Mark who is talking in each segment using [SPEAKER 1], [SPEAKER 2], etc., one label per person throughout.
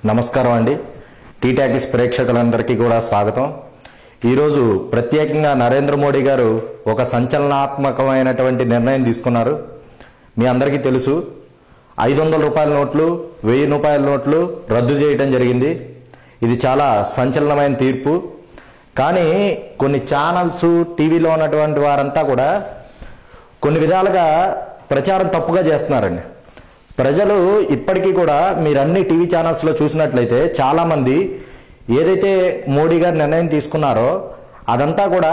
[SPEAKER 1] నమస్కారం అండి. టీటాకిస్ ప్రేక్షకులందరికీ కూడా స్వాగతం. ఈరోజు ప్రత్యేకంగా నరేంద్ర మోడీ గారు ఒక సంచలనాత్మకమైనటువంటి నిర్ణయం తీసుకున్నారు. మీ అందరికీ తెలుసు, 500 రూపాయల నోట్లు, 1000 రూపాయల నోట్లు రద్దు చేయడం జరిగింది. ఇది చాలా సంచలనమైన తీర్పు. కానీ కొన్ని ఛానల్స్, టీవీలో ఉన్నటువంటి వారంతా కూడా కొన్ని విధాలుగా ప్రచారం తప్పుగా చేస్తున్నారండి. ప్రజలు ఇప్పటికీ కూడా మీరు అన్ని టీవీ ఛానల్స్లో చూసినట్లయితే చాలామంది ఏదైతే మోడీ గారు నిర్ణయం తీసుకున్నారో అదంతా కూడా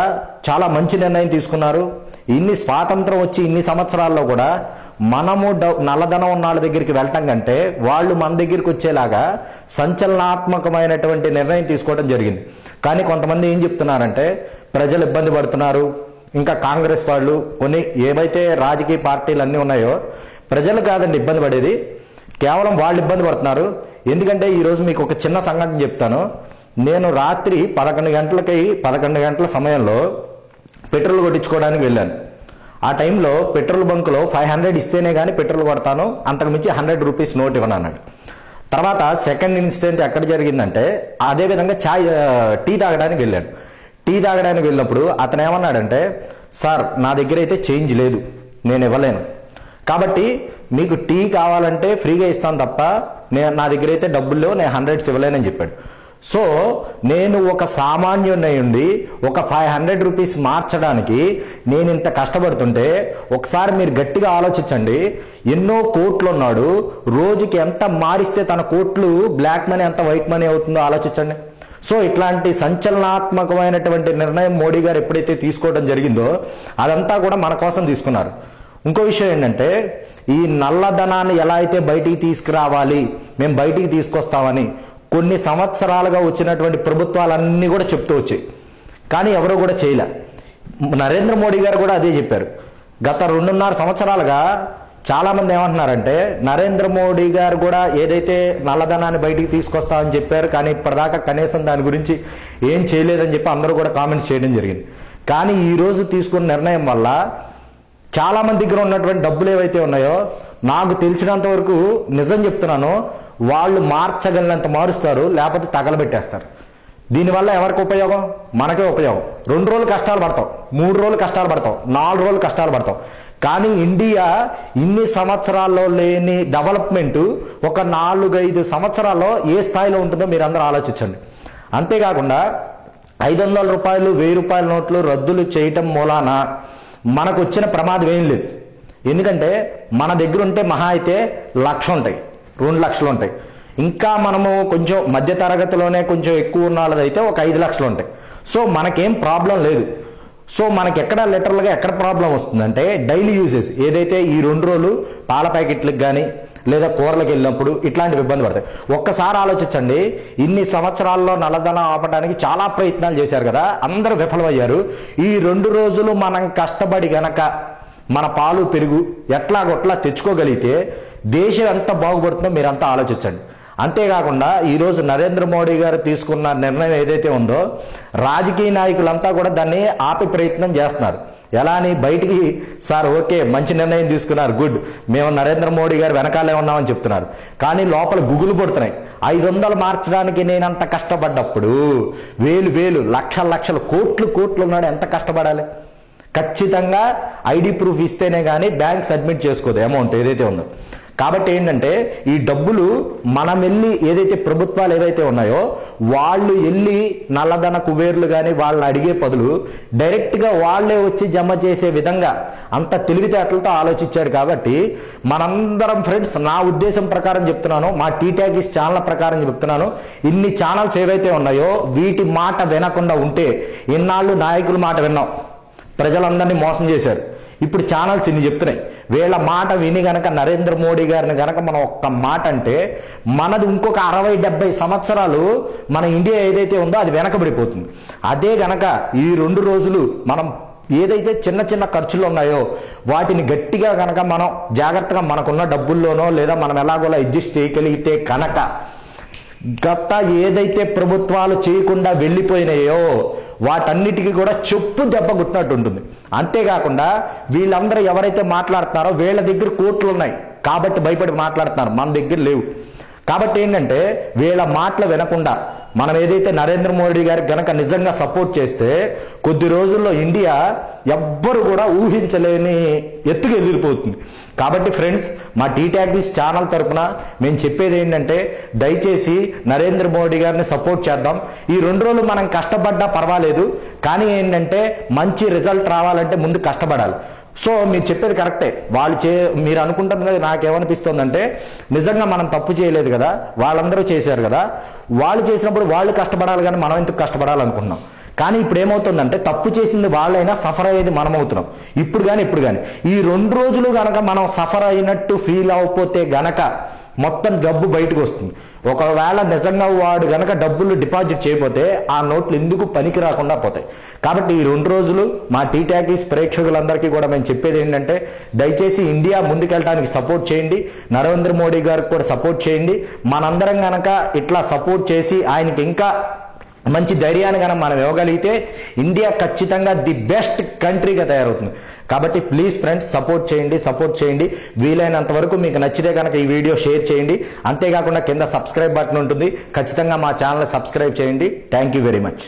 [SPEAKER 1] చాలా మంచి నిర్ణయం తీసుకున్నారు. ఇన్ని స్వాతంత్రం వచ్చి ఇన్ని సంవత్సరాల్లో కూడా మనము నల్లధనం ఉన్న వాళ్ళ దగ్గరికి వెళ్ళటం కంటే వాళ్ళు మన దగ్గరికి వచ్చేలాగా సంచలనాత్మకమైనటువంటి నిర్ణయం తీసుకోవడం జరిగింది. కానీ కొంతమంది ఏం చెప్తున్నారంటే ప్రజలు ఇబ్బంది పడుతున్నారు, ఇంకా కాంగ్రెస్ వాళ్ళు కొన్ని ఏవైతే రాజకీయ పార్టీలు అన్నీ ఉన్నాయో ప్రజలు కాదండి ఇబ్బంది పడేది, కేవలం వాళ్ళు ఇబ్బంది పడుతున్నారు. ఎందుకంటే ఈరోజు మీకు ఒక చిన్న సంఘటన చెప్తాను. నేను రాత్రి 11 గంటల సమయంలో పెట్రోల్ కొట్టించుకోవడానికి వెళ్ళాను. ఆ టైంలో పెట్రోల్ బంకులో 500 ఇస్తేనే కానీ పెట్రోల్ కొడతాను, అంతకుమించి 100 రూపీస్ నోట్ ఇవ్వను అన్నాడు. తర్వాత సెకండ్ ఇన్సిడెంట్ ఎక్కడ జరిగిందంటే అదేవిధంగా టీ తాగడానికి వెళ్ళాను. టీ తాగడానికి వెళ్ళినప్పుడు అతను ఏమన్నాడంటే, సార్ నా దగ్గర అయితే చేంజ్ లేదు, నేను ఇవ్వలేను, కాబట్టి మీకు టీ కావాలంటే ఫ్రీగా ఇస్తాను తప్ప నా దగ్గర అయితే డబ్బులు లేవు, నేను 100 ఇవ్వలేనని చెప్పాడు. సో నేను ఒక సామాన్యుడినై ఉండి ఒక 500 రూపీస్ మార్చడానికి నేను ఇంత కష్టపడుతుంటే ఒకసారి మీరు గట్టిగా ఆలోచించండి. ఎన్నో కోట్లు ఉన్నాడు, రోజుకి ఎంత మారిస్తే తన కోట్లు బ్లాక్ మనీ ఎంత వైట్ మనీ అవుతుందో ఆలోచించండి. సో ఇట్లాంటి సంచలనాత్మకమైనటువంటి నిర్ణయం మోడీ గారు ఎప్పుడైతే తీసుకోవడం జరిగిందో అదంతా కూడా మన కోసం తీసుకున్నారు. ఇంకో విషయం ఏంటంటే, ఈ నల్లధనాన్ని ఎలా అయితే బయటికి తీసుకురావాలి, మేము బయటికి తీసుకొస్తామని కొన్ని సంవత్సరాలుగా వచ్చినటువంటి ప్రభుత్వాలన్నీ కూడా చెప్తూ వచ్చాయి, కానీ ఎవరు కూడా చేయలే. నరేంద్ర మోడీ గారు కూడా అదే చెప్పారు. గత 2.5 సంవత్సరాలుగా చాలామంది ఏమంటున్నారంటే నరేంద్ర మోడీ గారు కూడా ఏదైతే నల్లధనాన్ని బయటికి తీసుకొస్తామని చెప్పారు, కానీ ఇప్పటిదాకా కనీసం దాని గురించి ఏం చేయలేదని చెప్పి అందరూ కూడా కామెంట్స్ చేయడం జరిగింది. కానీ ఈరోజు తీసుకున్న నిర్ణయం వల్ల చాలా మంది దగ్గర ఉన్నటువంటి డబ్బులు ఏవైతే ఉన్నాయో నాకు తెలిసినంత వరకు నిజం చెప్తున్నాను, వాళ్ళు మార్చగలిగినంత మారుస్తారు, లేకపోతే తగలబెట్టేస్తారు. దీనివల్ల ఎవరికి ఉపయోగం? మనకే ఉపయోగం. 2 రోజులు కష్టాలు పడతాం, 3 రోజులు కష్టాలు పడతాం, 4 రోజులు కష్టాలు పడతాం. కానీ ఇండియా ఇన్ని సంవత్సరాల్లో లేని డెవలప్మెంట్ ఒక 4-5 సంవత్సరాల్లో ఏ స్థాయిలో ఉంటుందో మీరు అందరూ ఆలోచించండి. అంతేకాకుండా 500 రూపాయలు 1000 రూపాయల నోట్లు రద్దులు చేయటం మూలాన మనకు వచ్చిన ప్రమాదం ఏం లేదు. ఎందుకంటే మన దగ్గర ఉంటే మహా అయితే 1,00,000 ఉంటాయి, 2 లక్షలు ఉంటాయి. ఇంకా మనము కొంచెం మధ్య తరగతిలోనే కొంచెం ఎక్కువ ఉన్న వాళ్ళదైతే ఒక 5 లక్షలు ఉంటాయి. సో మనకేం ప్రాబ్లం లేదు. సో మనకి ఎక్కడ లిటరల్గా ఎక్కడ ప్రాబ్లం వస్తుందంటే డైలీ యూజెస్ ఏదైతే ఈ 2 రోజులు పాల ప్యాకెట్లకు కానీ లేదా కూరలకు వెళ్ళినప్పుడు ఇట్లాంటివి ఇబ్బంది పడతాయి. ఒక్కసారి ఆలోచించండి, ఇన్ని సంవత్సరాల్లో నల్లధనం ఆపడానికి చాలా ప్రయత్నాలు చేశారు కదా, అందరూ విఫలమయ్యారు. ఈ 2 రోజులు మనం కష్టపడి గనక మన పాలు పెరుగు ఎట్లాగొట్లా తెచ్చుకోగలిగితే దేశం ఎంత బాగుపడుతుందో మీరంతా ఆలోచించండి. అంతేకాకుండా ఈరోజు నరేంద్ర మోడీ గారు తీసుకున్న నిర్ణయం ఏదైతే ఉందో రాజకీయ నాయకులంతా కూడా దాన్ని ఆపే ప్రయత్నం చేస్తున్నారు. ఎలా అని బయటికి సార్ ఓకే మంచి నిర్ణయం తీసుకున్నారు, గుడ్, మేము నరేంద్ర మోడీ గారు వెనకాలే ఉన్నామని చెప్తున్నారు. కానీ లోపల గుగులు పడుతున్నాయి. 500 మార్చడానికి నేనంత కష్టపడ్డప్పుడు వేలు లక్షలు కోట్లు ఉన్నాడు, ఎంత కష్టపడాలి? ఖచ్చితంగా ఐడి ప్రూఫ్ ఇస్తేనే కానీ బ్యాంక్ సబ్మిట్ చేసుకోదు అమౌంట్ ఏదైతే ఉందో. కాబట్టి ఏంటంటే ఈ డబ్బులు మనం వెళ్ళి ఏదైతే ప్రభుత్వాలు ఏవైతే ఉన్నాయో వాళ్ళు వెళ్ళి నల్లధన కుబేర్లు కానీ వాళ్ళని అడిగే బదులు డైరెక్ట్గా వాళ్ళే వచ్చి జమ చేసే విధంగా అంత తెలివితేటలతో ఆలోచించాడు. కాబట్టి మనందరం ఫ్రెండ్స్, నా ఉద్దేశం ప్రకారం చెప్తున్నాను, మా టీటాకిస్ ఛానల్ ప్రకారం చెప్తున్నాను, ఇన్ని ఛానల్స్ ఏవైతే ఉన్నాయో వీటి మాట వినకుండా ఉంటే, ఇన్నాళ్ళు నాయకుల మాట విన్నాం, ప్రజలందరినీ మోసం చేశారు, ఇప్పుడు ఛానల్స్ ఇన్ని చెప్తున్నాయి, వీళ్ళ మాట విని గనక నరేంద్ర మోడీ గారిని గనక మనం ఒక్క మాట అంటే మనది ఇంకొక 60-70 సంవత్సరాలు మన ఇండియా ఏదైతే ఉందో అది వెనకబడిపోతుంది. అదే గనక ఈ 2 రోజులు మనం ఏదైతే చిన్న ఖర్చులు ఉన్నాయో వాటిని గట్టిగా గనక మనం జాగ్రత్తగా మనకున్న డబ్బుల్లోనో లేదా మనం ఎలాగోలా అడ్జస్ట్ చేయగలిగితే కనుక గత ఏదైతే ప్రభుత్వాలు చేయకుండా వెళ్ళిపోయినాయో వాటన్నిటికీ కూడా చెప్పు దెబ్బ కొట్టినట్టు ఉంటుంది. అంతేకాకుండా వీళ్ళందరూ ఎవరైతే మాట్లాడుతున్నారో వీళ్ళ దగ్గర కోట్లు ఉన్నాయి కాబట్టి భయపడి మాట్లాడుతున్నారు, మన దగ్గర లేవు. కాబట్టి ఏంటంటే వీళ్ళ మాటలు వినకుండా మనం ఏదైతే నరేంద్ర మోడీ గారికి గనక నిజంగా సపోర్ట్ చేస్తే కొద్ది రోజుల్లో ఇండియా ఎవ్వరు కూడా ఊహించలేని ఎత్తుకు ఎదిరిపోతుంది. కాబట్టి ఫ్రెండ్స్, మా టీటాక్టీస్ ఛానల్ తరపున మేము చెప్పేది ఏంటంటే దయచేసి నరేంద్ర మోడీ గారిని సపోర్ట్ చేద్దాం. ఈ 2 రోజులు మనం కష్టపడ్డా పర్వాలేదు, కానీ ఏంటంటే మంచి రిజల్ట్ రావాలంటే ముందు కష్టపడాలి. సో మీరు చెప్పేది కరెక్టే. మీరు అనుకుంటున్నది నాకేమనిపిస్తుందంటే నిజంగా మనం తప్పు చేయలేదు కదా, వాళ్ళందరూ చేశారు కదా, వాళ్ళు చేసినప్పుడు వాళ్ళు కష్టపడాలి కానీ మనం ఎందుకు కష్టపడాలనుకుంటున్నాం. కానీ ఇప్పుడు ఏమవుతుందంటే తప్పు చేసింది వాళ్ళైనా సఫర్ అయ్యేది మనం అవుతున్నాం. ఇప్పుడు కానీ ఈ 2 రోజులు గనక మనం సఫర్ అయినట్టు ఫీల్ అవ్వకపోతే గనక మొత్తం డబ్బు బయటకు వస్తుంది. ఒకవేళ నిజంగా వాడు గనక డబ్బులు డిపాజిట్ చేయకపోతే ఆ నోట్లు ఎందుకు పనికి రాకుండా పోతాయి. కాబట్టి ఈ 2 రోజులు మా టీటాకీస్ ప్రేక్షకులందరికీ కూడా మేము చెప్పేది ఏంటంటే దయచేసి ఇండియా ముందుకెళ్ళడానికి సపోర్ట్ చేయండి, నరేంద్ర మోడీ గారికి కూడా సపోర్ట్ చేయండి. మనందరం గనక ఇట్లా సపోర్ట్ చేసి ఆయనకి ఇంకా మంచి ధైర్యాన్ని కనుక మనం ఇవ్వగలిగితే ఇండియా ఖచ్చితంగా ది బెస్ట్ కంట్రీగా తయారవుతుంది. కాబట్టి ప్లీజ్ ఫ్రెండ్స్ సపోర్ట్ చేయండి. వీలైనంత వరకు మీకు నచ్చితే కనుక ఈ వీడియో షేర్ చేయండి. అంతేకాకుండా కింద సబ్స్క్రైబ్ బటన్ ఉంటుంది, ఖచ్చితంగా మా ఛానల్ సబ్స్క్రైబ్ చేయండి. Thank you very much.